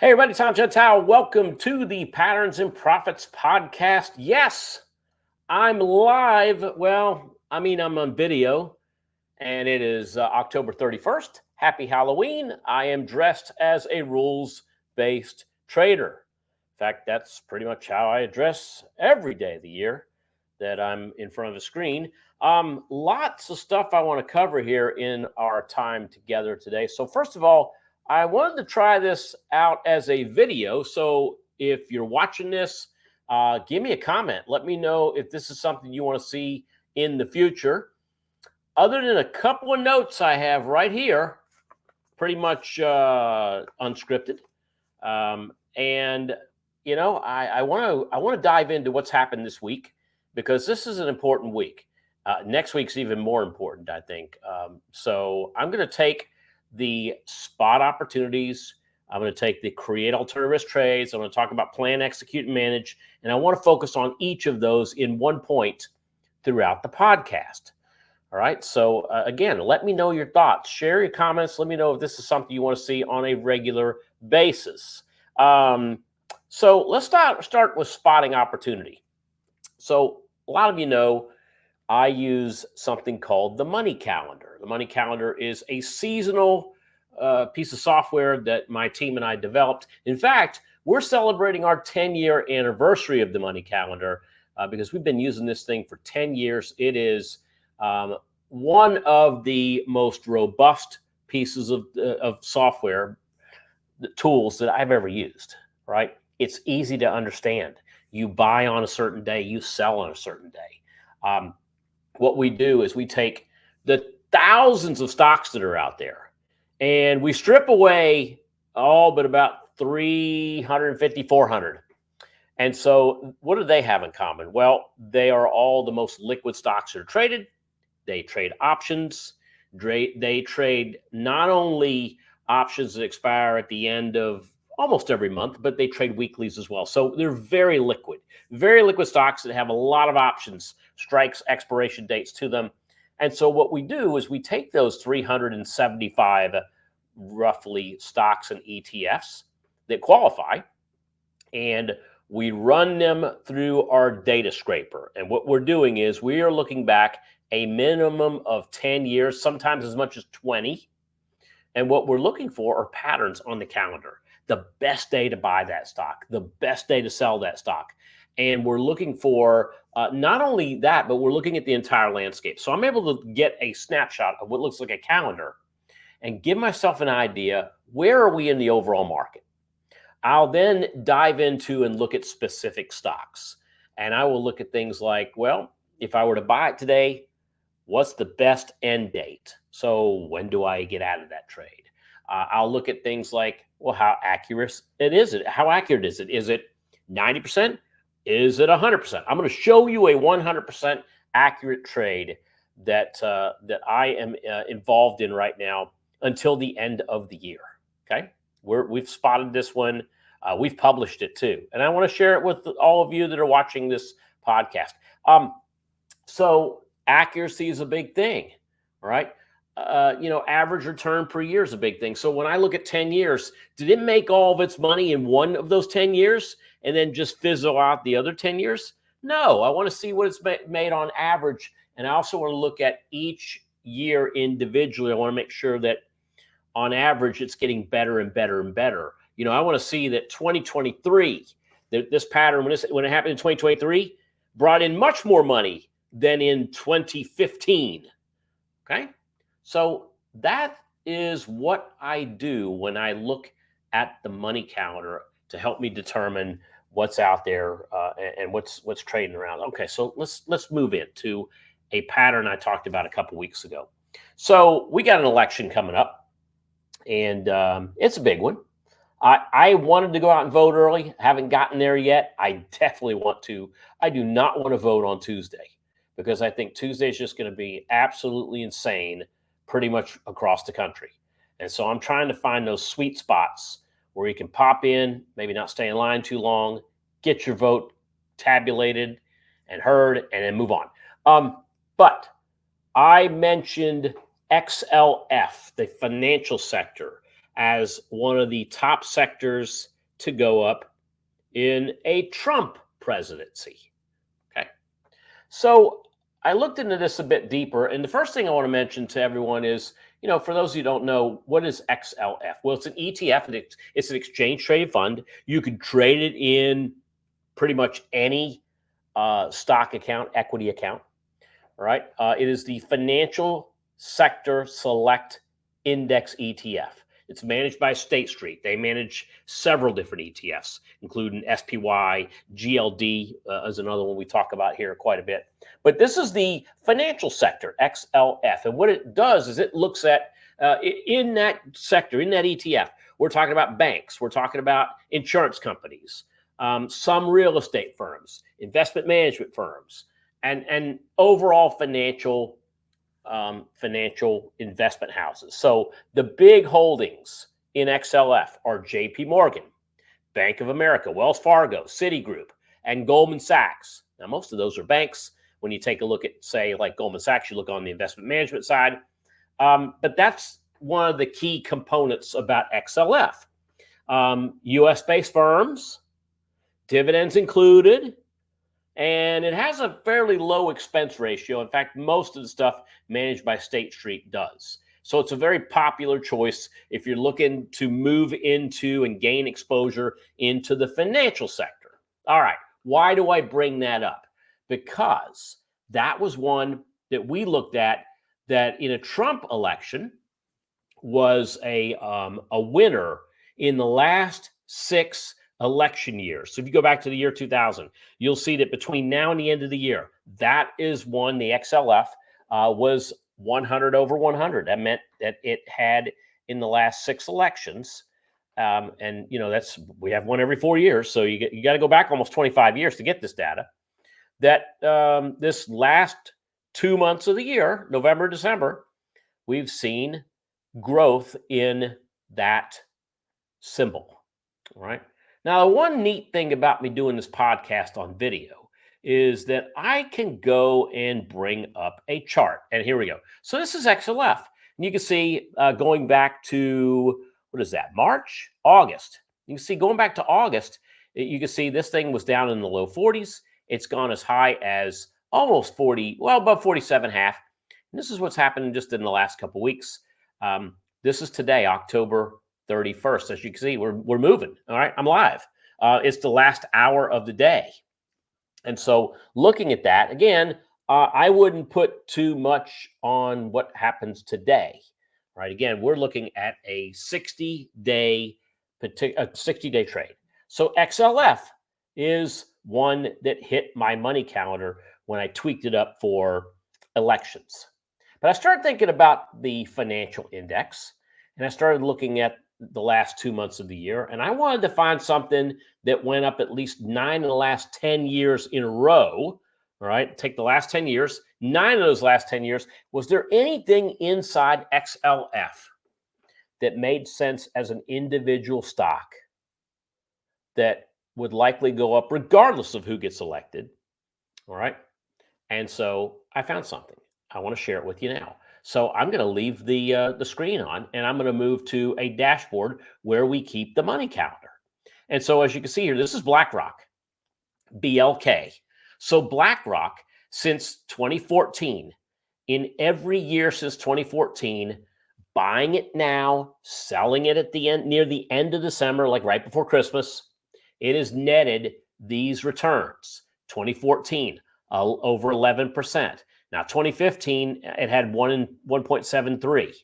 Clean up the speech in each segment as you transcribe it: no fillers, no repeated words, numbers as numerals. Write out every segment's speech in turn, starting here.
Hey, everybody, Tom Gentile. Welcome to the Patterns and Profits podcast. Yes, I'm live. I'm on video, and it is October 31st. Happy Halloween. I am dressed as a rules-based trader. In fact, that's pretty much how I dress every day of the year that I'm in front of a screen. Lots of stuff I want to cover here in our time together today. So first of all, I wanted to try this out as a video. So if you're watching this, give me a comment. Let me know if this is something you want to see in the future. Other than a couple of notes I have right here, pretty much unscripted. I want to dive into what's happened this week because this is an important week. Next week's even more important, I think. So I'm going to take the spot opportunities. I'm going to take the create alternative risk trades. I'm going to talk about plan, execute, and manage. And I want to focus on each of those in one point throughout the podcast. All right. So again, let me know your thoughts. Share your comments. Let me know if this is something you want to see on a regular basis. So let's start with spotting opportunity. So a lot of you know I use something called the money calendar. The money calendar is a seasonal piece of software that my team and I developed. In fact, we're celebrating our 10-year anniversary of the money calendar because we've been using this thing for 10 years. It is one of the most robust pieces of software, the tools that I've ever used, right? It's easy to understand. You buy on a certain day, you sell on a certain day. What we do is we take the thousands of stocks that are out there and we strip away all but about 350, 400. And so what do they have in common? Well, they are all the most liquid stocks that are traded. They trade options. They trade not only options that expire at the end of almost every month, but they trade weeklies as well. So they're very liquid stocks that have a lot of options, strikes, expiration dates to them. And so what we do is we take those 375 roughly stocks and ETFs that qualify, and we run them through our data scraper. And what we're doing is we are looking back a minimum of 10 years, sometimes as much as 20. And what we're looking for are patterns on the calendar. The best day to buy that stock, the best day to sell that stock. And we're looking for not only that, but we're looking at the entire landscape. So I'm able to get a snapshot of what looks like a calendar and give myself an idea, where are we in the overall market? I'll then dive into and look at specific stocks. And I will look at things like, well, if I were to buy it today, what's the best end date? So when do I get out of that trade? I'll look at things like, well, how accurate is it? How accurate is it? Is it 90%? Is it 100%? I'm going to show you a 100% accurate trade that I am involved in right now until the end of the year. Okay, we've spotted this one. We've published it too, and I want to share it with all of you that are watching this podcast. So accuracy is a big thing, right? Average return per year is a big thing. So when I look at 10 years, did it make all of its money in one of those 10 years and then just fizzle out the other 10 years? No, I want to see what it's made on average. And I also want to look at each year individually. I want to make sure that on average, it's getting better and better and better. I want to see that 2023, this pattern, when it happened in 2023, brought in much more money than in 2015. Okay. So that is what I do when I look at the money calendar to help me determine what's out there and what's trading around. Okay, so let's move into a pattern I talked about a couple weeks ago. So we got an election coming up, and it's a big one. I wanted to go out and vote early. Haven't gotten there yet. I definitely want to. I do not want to vote on Tuesday because I think Tuesday is just going to be absolutely insane pretty much across the country. And so I'm trying to find those sweet spots where you can pop in, maybe not stay in line too long, get your vote tabulated and heard, and then move on. But I mentioned XLF, the financial sector, as one of the top sectors to go up in a Trump presidency. Okay. So I looked into this a bit deeper. And the first thing I want to mention to everyone is, for those of you who don't know, what is XLF? Well, it's an ETF. And it's an exchange traded fund. You can trade it in pretty much any stock account, equity account. All right. It is the Financial Sector Select Index ETF. It's managed by State Street. They manage several different ETFs, including SPY, GLD is another one we talk about here quite a bit. But this is the financial sector, XLF. And what it does is it looks at, in that sector, in that ETF, we're talking about banks. We're talking about insurance companies, some real estate firms, investment management firms, and overall financial investment houses. So the big holdings in XLF are JP Morgan, Bank of America, Wells Fargo, Citigroup, and Goldman Sachs. Now, most of those are banks. When you take a look at, say, like Goldman Sachs, you look on the investment management side. But that's one of the key components about XLF. US-based firms, dividends included, and it has a fairly low expense ratio. In fact, most of the stuff managed by State Street does. So it's a very popular choice if you're looking to move into and gain exposure into the financial sector. All right, why do I bring that up? Because that was one that we looked at that in a Trump election was a winner in the last 6 election years. So if you go back to the year 2000, you'll see that between now and the end of the year, that is one, the XLF was 100 over 100. That meant that it had in the last 6 elections, and we have one every 4 years, so you got to go back almost 25 years to get this data. That this last 2 months of the year, November, December, we've seen growth in that symbol. All right. Now, one neat thing about me doing this podcast on video is that I can go and bring up a chart. And here we go. So this is XLF. And you can see going back to, what is that, March, August. You can see going back to August, you can see this thing was down in the low 40s. It's gone as high as almost 40, well, above 47.5. And this is what's happened just in the last couple of weeks. This is today, October 31st. As you can see, we're moving. All right, I'm live. It's the last hour of the day. And so looking at that, again, I wouldn't put too much on what happens today. Right? Again, we're looking at a 60-day trade. So XLF is one that hit my money calendar when I tweaked it up for elections. But I started thinking about the financial index, and I started looking at the last 2 months of the year, and I wanted to find something that went up at least 9 of the last 10 years in a row. All right, take the last 10 years, 9 of those last 10 years. Was there anything inside XLF that made sense as an individual stock that would likely go up regardless of who gets elected? All right, and so I found something. I want to share it with you now. So I'm going to leave the screen on, and I'm going to move to a dashboard where we keep the money calendar. And so as you can see here, this is Blackrock, BLK. So Blackrock, since 2014, in every year since 2014, buying it now, selling it at the end, near the end of December, like right before Christmas, it has netted these returns. 2014, over 11%. Now, 2015, it had 1.73.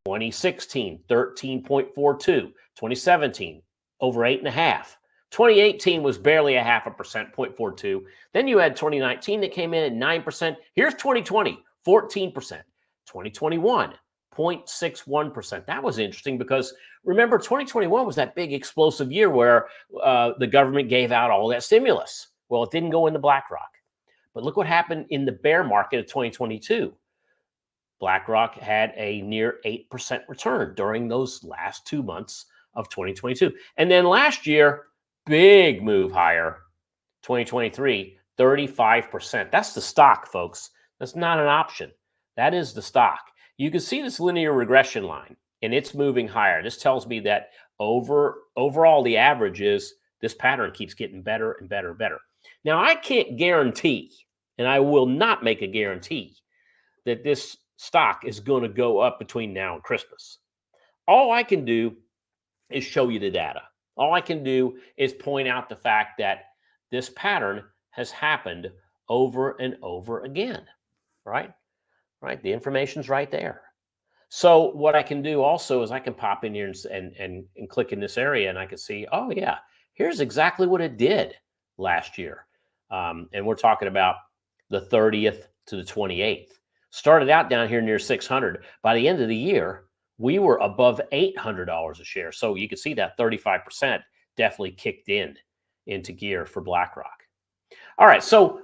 2016, 13.42. 2017, over 8.5. 2018 was barely 0.5%, 0.42. Then you had 2019 that came in at 9%. Here's 2020, 14%. 2021, 0.61%. That was interesting because remember, 2021 was that big explosive year where the government gave out all that stimulus. Well, it didn't go into BlackRock. But look what happened in the bear market of 2022. BlackRock had a near 8% return during those last 2 months of 2022. And then last year, big move higher, 2023, 35%. That's the stock, folks. That's not an option. That is the stock. You can see this linear regression line. and it's moving higher. This tells me that overall the average is this pattern keeps getting better and better and better. Now, I can't guarantee, and I will not make a guarantee, that this stock is going to go up between now and Christmas. All I can do is show you the data. All I can do is point out the fact that this pattern has happened over and over again, right? Right? The information's right there. So what I can do also is I can pop in here and click in this area, and I can see, oh yeah, here's exactly what it did last year. And we're talking about the 30th to the 28th. Started out down here near 600. By the end of the year, we were above $800 a share. So you can see that 35% definitely kicked into gear for BlackRock. All right, so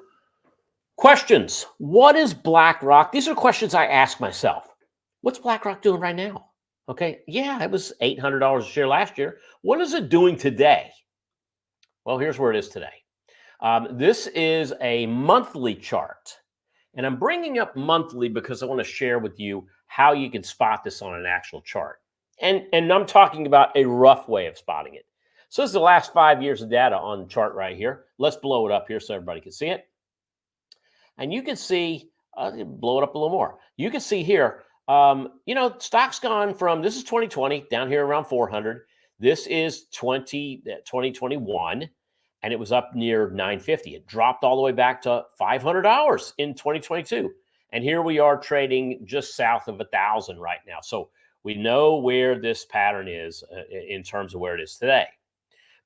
questions. What is BlackRock? These are questions I ask myself. What's BlackRock doing right now? Okay, yeah, it was $800 a share last year. What is it doing today? Well, here's where it is today. This is a monthly chart. And I'm bringing up monthly because I want to share with you how you can spot this on an actual chart. And I'm talking about a rough way of spotting it. So this is the last 5 years of data on the chart right here. Let's blow it up here so everybody can see it. And you can see, blow it up a little more. You can see here, stock's gone from, this is 2020, down here around 400. This is 2021, and it was up near 950. It dropped all the way back to $500 in 2022. And here we are trading just south of 1,000 right now. So we know where this pattern is in terms of where it is today.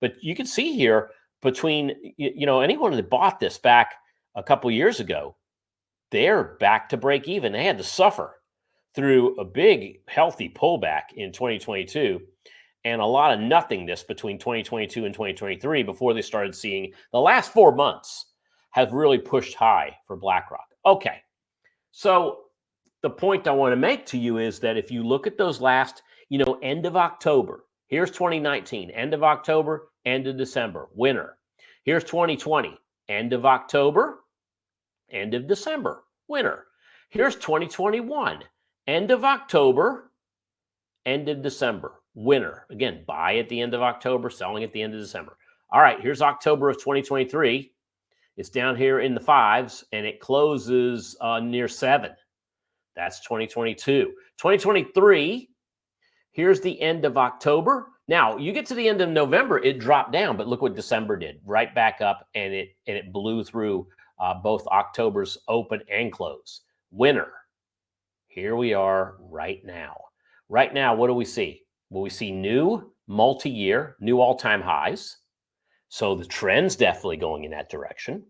But you can see here between, anyone that bought this back a couple years ago, they're back to break even. They had to suffer through a big, healthy pullback in 2022 and a lot of nothingness between 2022 and 2023 before they started seeing the last 4 months have really pushed high for BlackRock. Okay, so the point I want to make to you is that if you look at those last, end of October, here's 2019, end of October, end of December, winner. Here's 2020, end of October, end of December, winner. Here's 2021, end of October, end of December, winner. Again, buy at the end of October, selling at the end of December. All right, here's October of 2023. It's down here in the 5s, and it closes near 7. That's 2022. 2023, here's the end of October. Now, you get to the end of November, it dropped down, but look what December did. Right back up, and it blew through both October's open and close. Winner. Here we are right now. Right now, what do we see? Well, we see new multi-year, new all-time highs. So the trend's definitely going in that direction.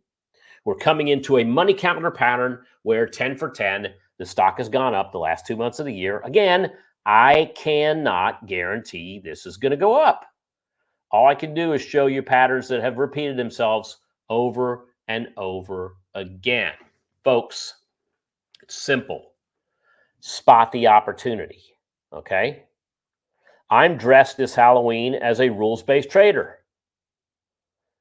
We're coming into a money counter pattern where 10 for 10, the stock has gone up the last 2 months of the year. Again, I cannot guarantee this is going to go up. All I can do is show you patterns that have repeated themselves over and over again. Folks, it's simple. Spot the opportunity, okay? I'm dressed this Halloween as a rules-based trader.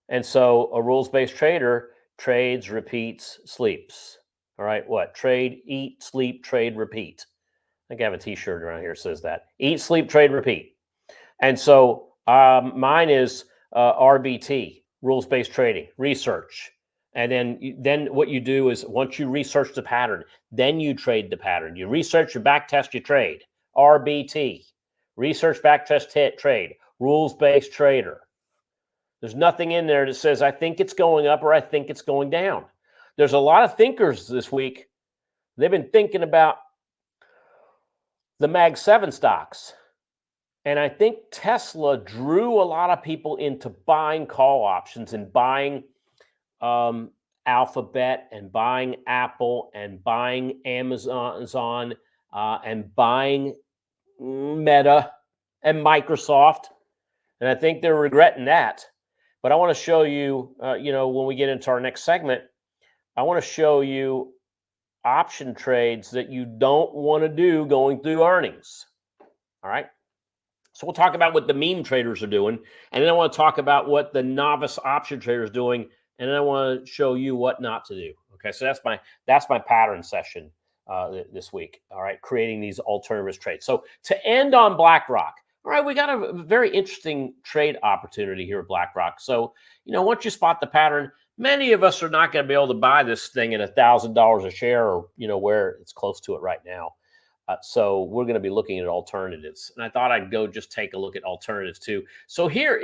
And so a rules-based trader trades, repeats, sleeps. All right, what? Trade, eat, sleep, trade, repeat. I think I have a t-shirt around here that says that. Eat, sleep, trade, repeat. And so mine is RBT, rules-based trading, research. And then what you do is once you research the pattern, then you trade the pattern. You research, you back test, you trade. RBT, research, back test, trade, rules-based trader. There's nothing in there that says, I think it's going up or I think it's going down. There's a lot of thinkers this week. They've been thinking about the Mag 7 stocks. And I think Tesla drew a lot of people into buying call options and buying Alphabet and buying Apple and buying Amazon and buying Meta and Microsoft. And I think they're regretting that. But I want to show you, when we get into our next segment, I want to show you option trades that you don't want to do going through earnings. All right. So we'll talk about what the meme traders are doing. And then I want to talk about what the novice option trader is doing. And then I want to show you what not to do. Okay. So that's my pattern session this week. All right, creating these alternative trades. So to end on BlackRock, all right, we got a very interesting trade opportunity here at BlackRock. So, once you spot the pattern, many of us are not going to be able to buy this thing at $1,000 a share, or where it's close to it right now. So we're going to be looking at alternatives, and I thought I'd go just take a look at alternatives too. So here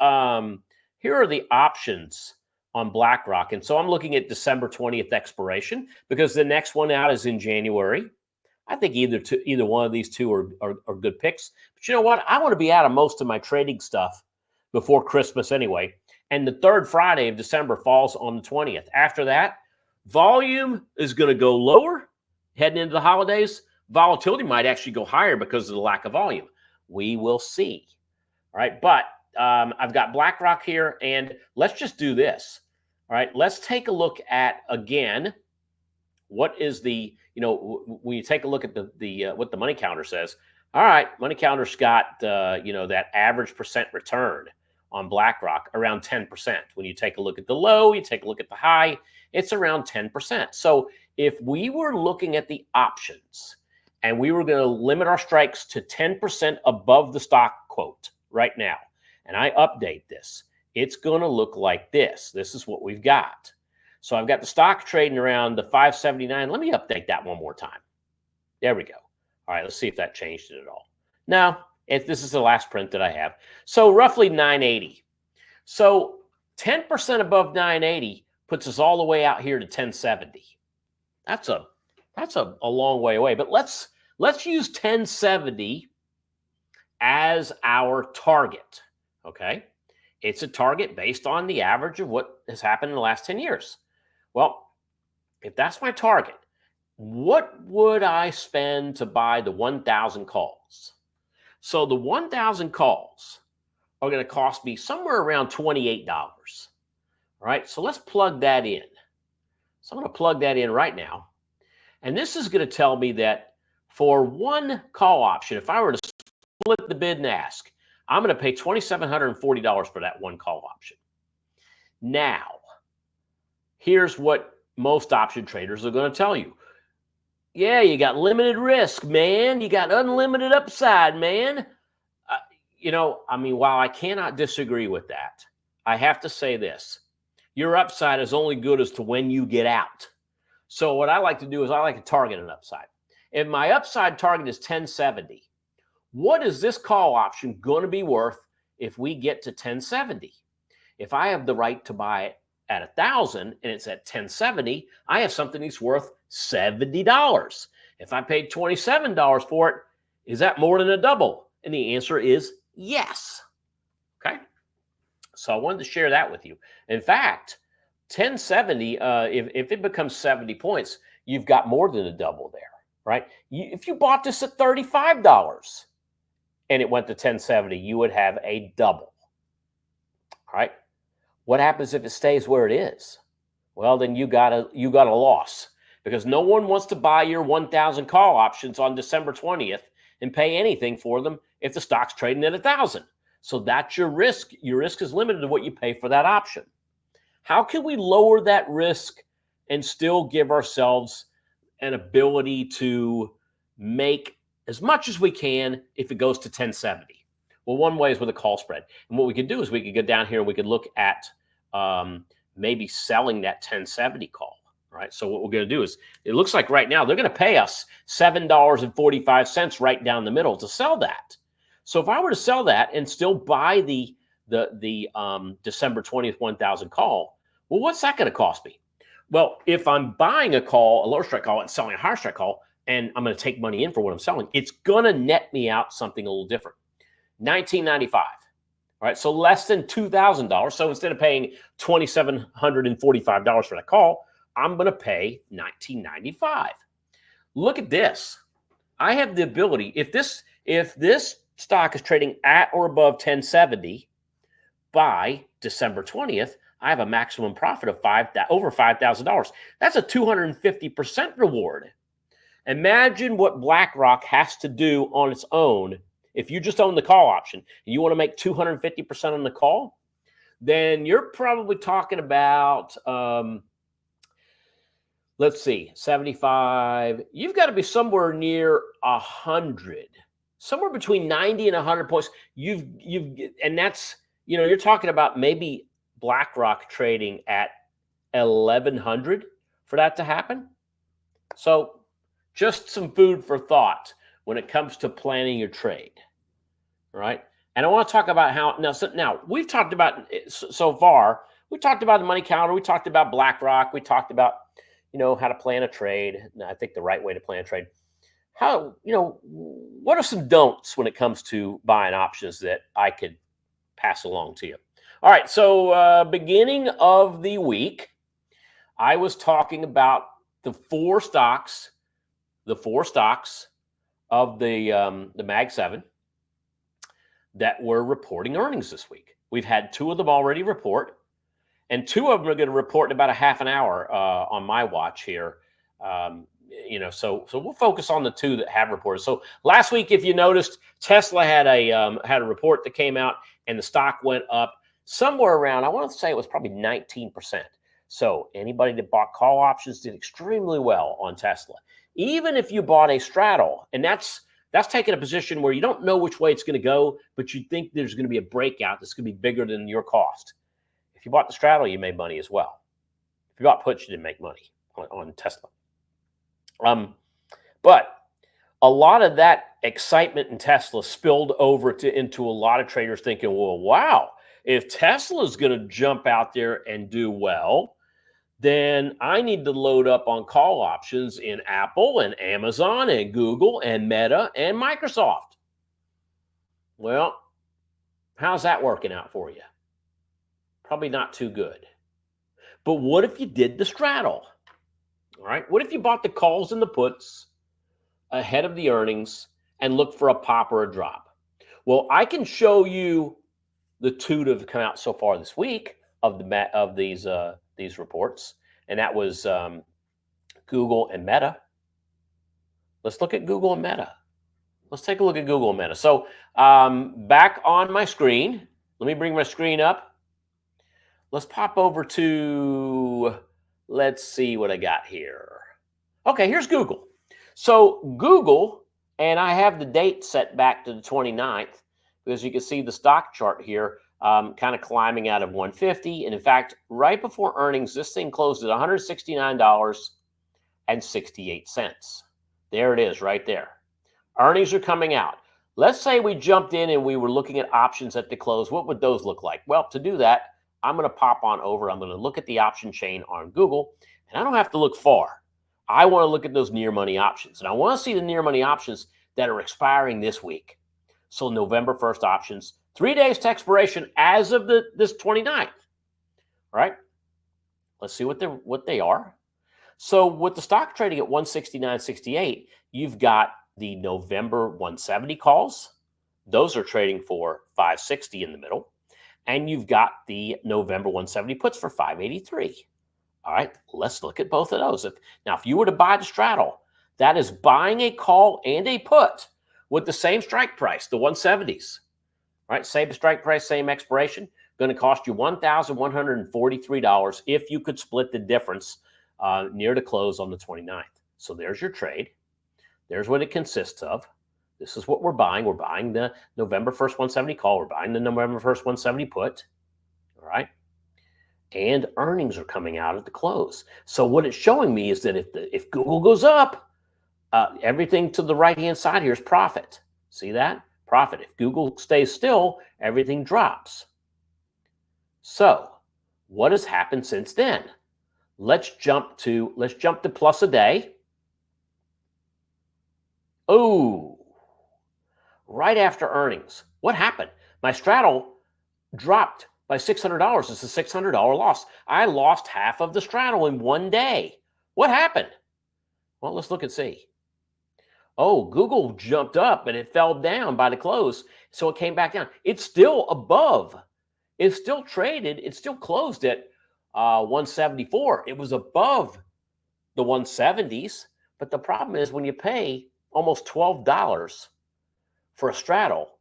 are the options on BlackRock, and so I'm looking at December 20th expiration because the next one out is in January. I think either one of these two are good picks. But you know what? I want to be out of most of my trading stuff before Christmas anyway. And the third Friday of December falls on the 20th. After that, volume is going to go lower heading into the holidays. Volatility might actually go higher because of the lack of volume. We will see. All right. But I've got BlackRock here, and let's just do this. All right. Let's take a look at, again, what is the, when you take a look at the what the money counter says. All right, money counter's got that average percent return on BlackRock around 10%. When you take a look at the low, you take a look at the high, it's around 10%. So if we were looking at the options and we were going to limit our strikes to 10% above the stock quote right now, and I update this, it's going to look like this. This is what we've got. So I've got the stock trading around the 579. Let me update that one more time. There we go. All right, let's see if that changed it at all. No, this is the last print that I have. So roughly 980. So 10% above 980 puts us all the way out here to 1070. That's a long way away. But let's use 1070 as our target. Okay, it's a target based on the average of what has happened in the last 10 years. Well, if that's my target, what would I spend to buy the 1,000 calls? So the 1,000 calls are going to cost me somewhere around $28. All right, so let's plug that in. So I'm going to plug that in right now. And this is going to tell me that for one call option, if I were to split the bid and ask, I'm going to pay $2,740 for that one call option. Now, here's what most option traders are going to tell you. Yeah, you got limited risk, man. You got unlimited upside, man. While I cannot disagree with that, I have to say this. Your upside is only good as to when you get out. So what I like to do is I like to target an upside. If my upside target is 1070, what is this call option going to be worth if we get to 1070? If I have the right to buy it at 1,000 and it's at 1070, I have something that's worth $70. If I paid $27 for it, is that more than a double? And the answer is yes. Okay. So I wanted to share that with you. In fact, 1070, if it becomes 70 points, you've got more than a double there, right? If you bought this at $35 and it went to 1070, you would have a double. All right. What happens if it stays where it is? Well, then you got a loss, because no one wants to buy your 1,000 call options on December 20th and pay anything for them if the stock's trading at 1,000. So that's your risk. Your risk is limited to what you pay for that option. How can we lower that risk and still give ourselves an ability to make as much as we can if it goes to 1070? Well, one way is with a call spread. And what we could do is we could go down here and we could look at maybe selling that 1070 call. Right. So what we're going to do is, it looks like right now they're going to pay us $7.45 right down the middle to sell that. So if I were to sell that and still buy the December 20th 1,000 call, well, what's that going to cost me? Well, if I'm buying a lower strike call and selling a higher strike call, and I'm going to take money in for what I'm selling, it's going to net me out something a little different. $19.95. All right, so less than $2,000. So instead of paying $2,745 for that call, I'm going to pay $19.95. Look at this. I have the ability, if this stock is trading at or above 1070 by December 20th, I have a maximum profit of over $5,000. That's a 250% reward. Imagine what BlackRock has to do on its own. If you just own the call option and you want to make 250% on the call, then you're probably talking about let's see, 75. You've got to be somewhere near 100, somewhere between 90 and 100 points. And that's, you're talking about maybe BlackRock trading at 1100 for that to happen. So just some food for thought when it comes to planning your trade, right? And I want to talk about how now we've talked about so far. We talked about the money counter. We talked about BlackRock. We talked about how to plan a trade. I think the right way to plan a trade. What are some don'ts when it comes to buying options that I could pass along to you? All right. So beginning of the week, I was talking about the four stocks of the Mag 7 that were reporting earnings this week. We've had two of them already report, and two of them are going to report in about a half an hour on my watch here. So we'll focus on the two that have reported. So last week, if you noticed, Tesla had a report that came out, and the stock went up somewhere around, I want to say it was probably 19%. So anybody that bought call options did extremely well on Tesla. Even if you bought a straddle, and that's taking a position where you don't know which way it's going to go, but you think there's going to be a breakout that's going to be bigger than your cost. If you bought the straddle, you made money as well. If you bought puts, you didn't make money on Tesla. But a lot of that excitement in Tesla spilled over into a lot of traders thinking, well, wow, if Tesla's going to jump out there and do well, then I need to load up on call options in Apple and Amazon and Google and Meta and Microsoft. Well, how's that working out for you? Probably not too good. But what if you did the straddle? All right. What if you bought the calls and the puts ahead of the earnings and looked for a pop or a drop? Well, I can show you the two that have come out so far this week of these reports, and that was Google and Meta. Let's look at Google and Meta. Let's take a look at Google and Meta. So back on my screen, let me bring my screen up. Let's pop over to, let's see what I got here. Okay, here's Google. So Google, and I have the date set back to the 29th, because you can see the stock chart here kind of climbing out of 150. And in fact, right before earnings, this thing closed at $169.68. There it is right there. Earnings are coming out. Let's say we jumped in and we were looking at options at the close. What would those look like? Well, to do that, I'm going to pop on over. I'm going to look at the option chain on Google, and I don't have to look far. I want to look at those near money options, and I want to see the near money options that are expiring this week. So November 1st options, 3 days to expiration as of this 29th. All right. Let's see what they are. So with the stock trading at 169.68, you've got the November 170 calls. Those are trading for 560 in the middle. And you've got the November 170 puts for 583. All right, let's look at both of those. If you were to buy the straddle, that is buying a call and a put with the same strike price, the 170s. All right, same strike price, same expiration, going to cost you $1,143 if you could split the difference near the close on the 29th. So there's your trade. There's what it consists of. This is what we're buying. We're buying the November 1st 170 call. We're buying the November 1st 170 put. All right. And earnings are coming out at the close. So what it's showing me is that if Google goes up, everything to the right-hand side here is profit. See that? Profit. If Google stays still, everything drops. So what has happened since then? Let's jump to plus a day. Oh, right after earnings. What happened? My straddle dropped by $600. It's a $600 loss. I lost half of the straddle in one day. What happened? Well, let's look and see. Oh, Google jumped up and it fell down by the close, so it came back down. It's still above. It's still traded. It's still closed at 174. It was above the 170s, but the problem is when you pay almost $12 for a straddle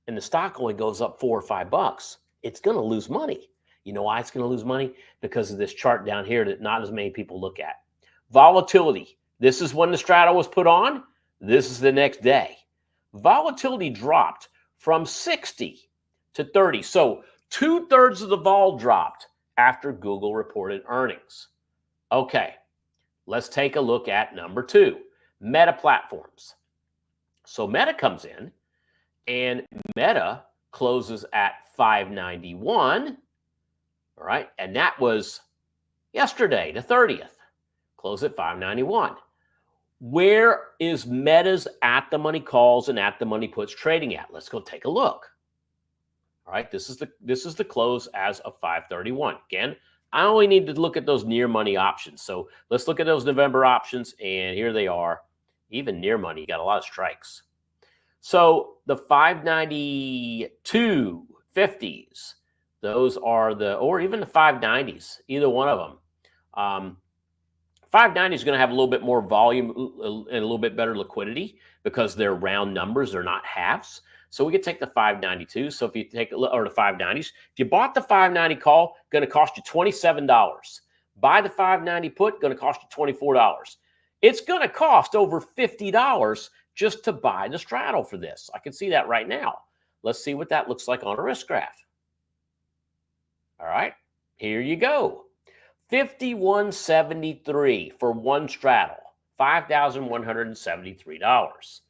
and the stock only goes up $4 or $5, it's going to lose money. You know why it's going to lose money? Because of this chart down here that not as many people look at. Volatility. This is when the straddle was put on. This is the next day. Volatility dropped from 60 to 30. So 2/3 of the vol dropped after Google reported earnings. Okay, let's take a look at number 2, Meta platforms. So Meta comes in, and Meta closes at 591. All right, and that was yesterday, the 30th. Close at 591. Where is Meta's at the money calls and at the money puts trading at? Let's go take a look. All right, this is the close as of 531. Again, I only need to look at those near money options. So let's look at those November options, and here they are. Even near money, you got a lot of strikes. So the 592 50s, those are or even the 590s, either one of them. 590 is going to have a little bit more volume and a little bit better liquidity because they're round numbers, they're not halves. So we could take the 592. So if you take or the 590s, if you bought the 590 call, going to cost you $27. Buy the 590 put, going to cost you $24. It's going to cost over $50 just to buy the straddle for this. I can see that right now. Let's see what that looks like on a risk graph. All right, here you go. 51.73 for one straddle, $5,173.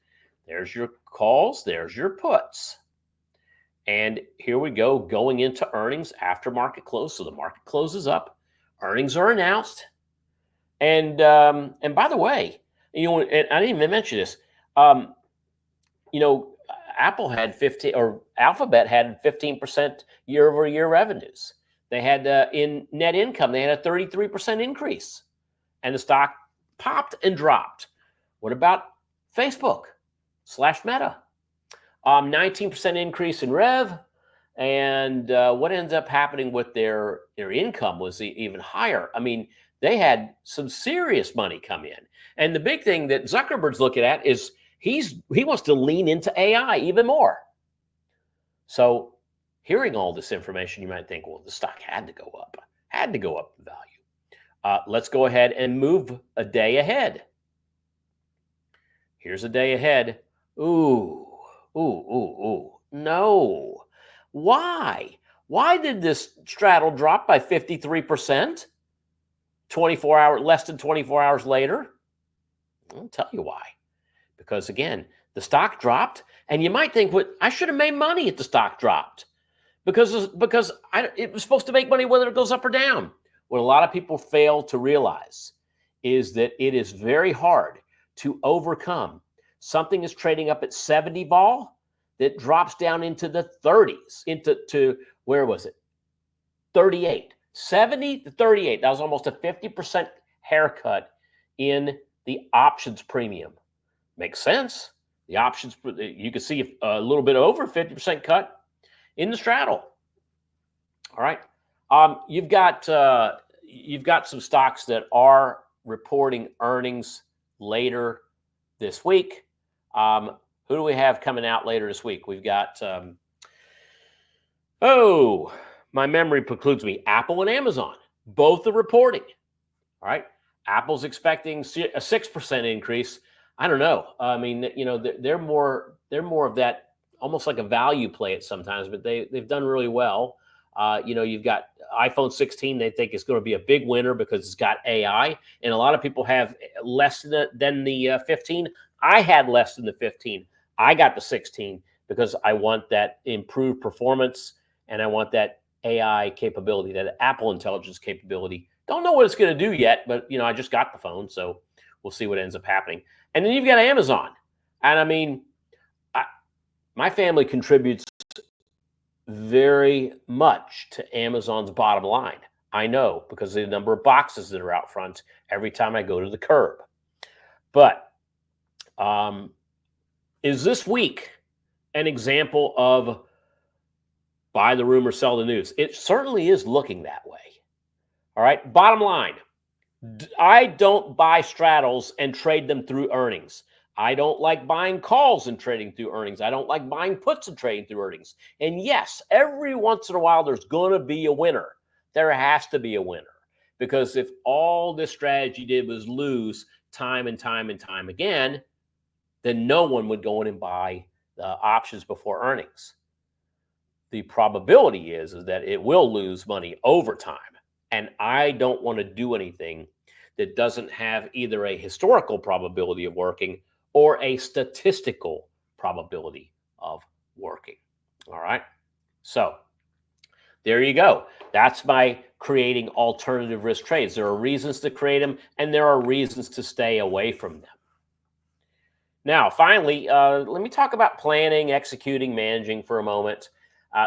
There's your calls, there's your puts. And here we go, going into earnings after market close. So the market closes up, earnings are announced. And by the way, and I didn't even mention this. Apple had 15, or Alphabet had 15% year-over-year revenues. They had in net income, they had a 33% increase, and the stock popped and dropped. What about Facebook/Meta? 19% increase in rev, and what ends up happening with their income was even higher. I mean, they had some serious money come in, and the big thing that Zuckerberg's looking at is he wants to lean into AI even more. So hearing all this information, you might think, well, the stock had to go up in value. Let's go ahead and move a day ahead. Here's a day ahead. Ooh. No. Why? Why did this straddle drop by 53%? Less than 24 hours later? I'll tell you why. Because again, the stock dropped, and you might think, I should have made money if the stock dropped. Because it was supposed to make money whether it goes up or down. What a lot of people fail to realize is that it is very hard to overcome. Something is trading up at 70 vol that drops down into the 30s, where was it? 38. 70 to 38. That was almost a 50% haircut in the options premium. Makes sense. The options, you can see a little bit over 50% cut in the straddle. All right. You've got some stocks that are reporting earnings later this week. Who do we have coming out later this week? We've got my memory precludes me. Apple and Amazon, both are reporting. All right. Apple's expecting a 6% increase. I don't know. I mean, they're more of that, almost like a value play at sometimes, but they've done really well. You've got iPhone 16. They think it's going to be a big winner because it's got AI, and a lot of people have less than the 15. I had less than the 15. I got the 16 because I want that improved performance, and I want that AI capability, that Apple Intelligence capability. Don't know what it's going to do yet, but I just got the phone, so we'll see what ends up happening. And then you've got Amazon. And I mean, my family contributes very much to Amazon's bottom line. I know, because of the number of boxes that are out front every time I go to the curb. But is this week an example of buy the rumor, sell the news? It certainly is looking that way. All right. Bottom line, I don't buy straddles and trade them through earnings. I don't like buying calls and trading through earnings. I don't like buying puts and trading through earnings. And yes, every once in a while, there's going to be a winner. There has to be a winner Because if all this strategy did was lose time and time and time again, then no one would go in and buy the options before earnings. The probability is that it will lose money over time. And I don't want to do anything that doesn't have either a historical probability of working or a statistical probability of working. All right. So there you go. That's my creating alternative risk trades. There are reasons to create them, and there are reasons to stay away from them. Now, finally, let me talk about planning, executing, managing for a moment.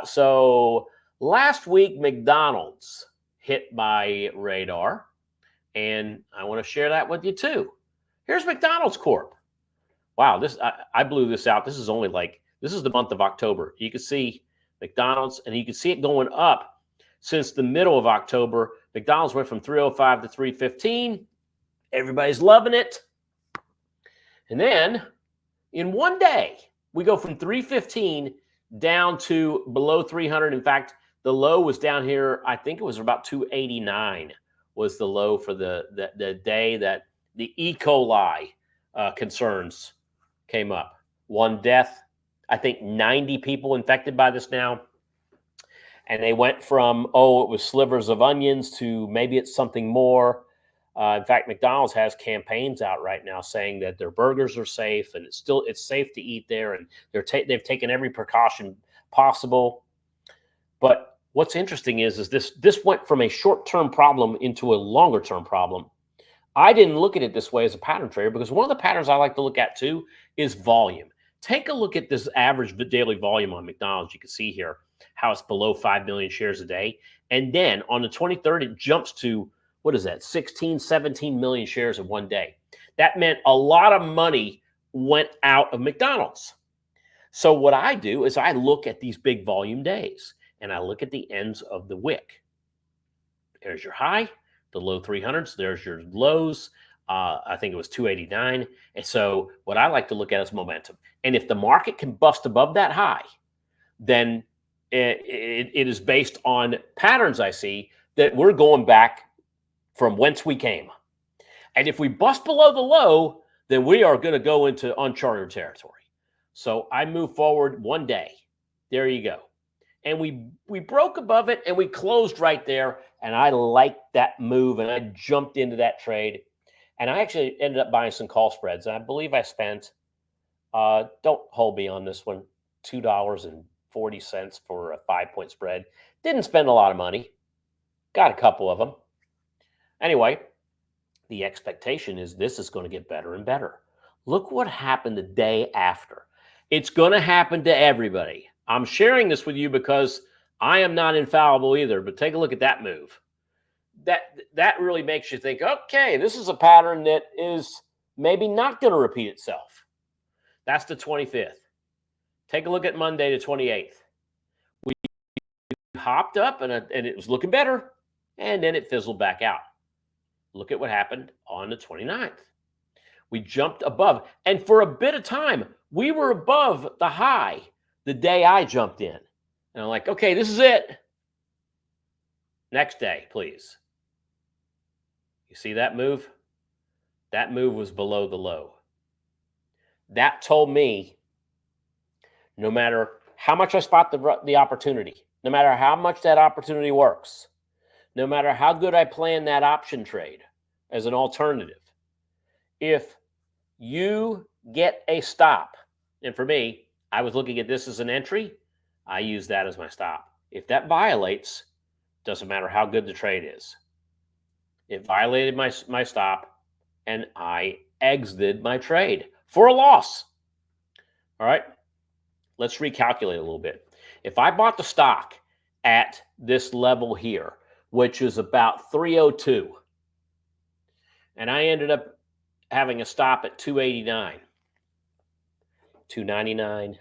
So last week, McDonald's hit my radar, and I want to share that with you too. Here's McDonald's Corp. Wow, I blew this out. This is the month of October. You can see McDonald's, and you can see it going up since the middle of October. McDonald's went from 305 to 315. Everybody's loving it. And then in one day, we go from 315 down to below 300. In fact, the low was down here. I think it was about 289 was the low for the day that the E. coli concerns came up. One death, I think 90 people infected by this now. And they went from, it was slivers of onions to maybe it's something more. In fact, McDonald's has campaigns out right now saying that their burgers are safe and it's safe to eat there, and they've taken every precaution possible. But what's interesting is this went from a short-term problem into a longer-term problem. I didn't look at it this way as a pattern trader because one of the patterns I like to look at too is volume. Take a look at this average daily volume on McDonald's. You can see here how it's below 5 million shares a day. And then on the 23rd, it jumps to, what is that, 16, 17 million shares in one day. That meant a lot of money went out of McDonald's. So what I do is I look at these big volume days, and I look at the ends of the wick. There's your high, the low 300s. There's your lows. I think it was 289. And so what I like to look at is momentum. And if the market can bust above that high, then it is based on patterns I see that we're going back from whence we came. And if we bust below the low, then we are going to go into uncharted territory. So I move forward one day. There you go. And we broke above it and we closed right there. And I liked that move and I jumped into that trade. And I actually ended up buying some call spreads. And I believe I spent, don't hold me on this one, $2.40 for a 5-point spread. Didn't spend a lot of money. Got a couple of them. Anyway, the expectation is this is going to get better and better. Look what happened the day after. It's going to happen to everybody. I'm sharing this with you because I am not infallible either, but take a look at that move. That really makes you think, okay, this is a pattern that is maybe not going to repeat itself. That's the 25th. Take a look at Monday, the 28th. We hopped up and it was looking better, and then it fizzled back out. Look at what happened on the 29th. We jumped above, and for a bit of time, we were above the high the day I jumped in. And I'm like, okay, this is it. Next day, please. You see that move? That move was below the low. That told me no matter how much I spot the opportunity, no matter how much that opportunity works, no matter how good I plan that option trade as an alternative, if you get a stop, and for me, I was looking at this as an entry, I use that as my stop. If that violates, doesn't matter how good the trade is. It violated my stop, and I exited my trade for a loss. All right, let's recalculate a little bit. If I bought the stock at this level here, which is about 302, and I ended up having a stop at 289, 299.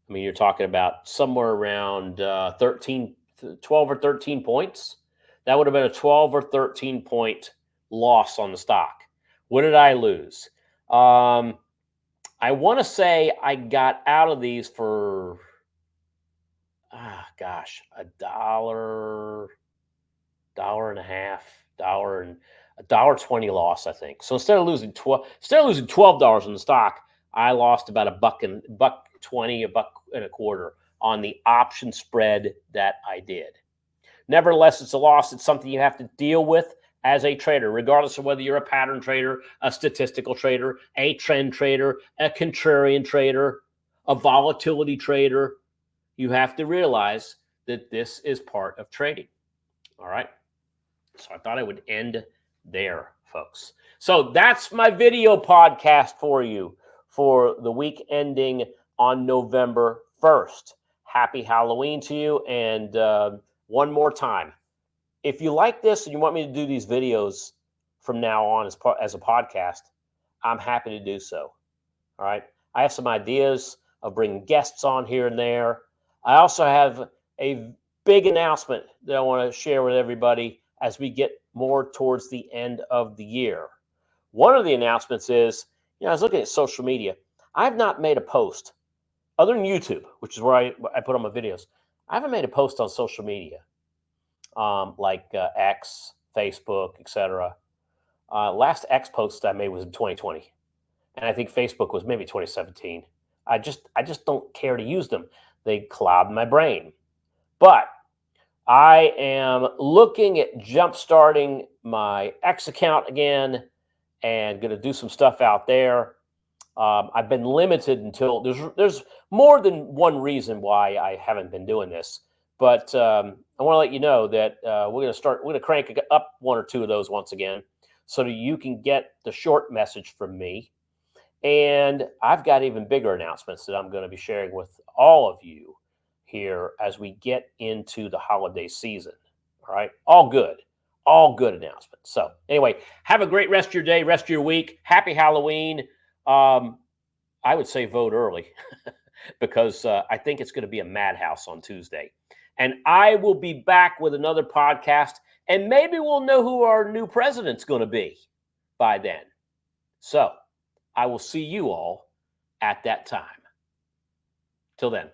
I mean, you're talking about somewhere around 12 or 13 points. That would have been a 12 or 13 point loss on the stock. What did I lose? I want to say I got out of these for, $1. dollar and a half, dollar and $1.20 loss, I think. So instead of losing $12 in the stock, I lost about $1.20, $1.25 on the option spread that I did. Nevertheless, it's a loss. It's something you have to deal with as a trader, regardless of whether you're a pattern trader, a statistical trader, a trend trader, a contrarian trader, a volatility trader. You have to realize that this is part of trading. All right. So I thought I would end there, folks. So that's my video podcast for you for the week ending on November 1st. Happy Halloween to you. And one more time, if you like this and you want me to do these videos from now on as a podcast, I'm happy to do so. All right. I have some ideas of bringing guests on here and there. I also have a big announcement that I want to share with everybody as we get more towards the end of the year. One of the announcements is, I was looking at social media. I've not made a post other than YouTube, which is where I put on my videos. I haven't made a post on social media, like X, Facebook, etc. Last X post I made was in 2020. And I think Facebook was maybe 2017. I just don't care to use them. They cloud my brain. But I am looking at jump starting my X account again and going to do some stuff out there. I've been limited until there's more than one reason why I haven't been doing this. But I want to let you know that we're going to crank up one or two of those once again so that you can get the short message from me. And I've got even bigger announcements that I'm going to be sharing with all of you here as we get into the holiday season. All right. All good announcements. So anyway, have a great rest of your day, rest of your week. Happy Halloween. I would say vote early because I think it's going to be a madhouse on Tuesday. And I will be back with another podcast, and maybe we'll know who our new president's going to be by then. So I will see you all at that time. Till then.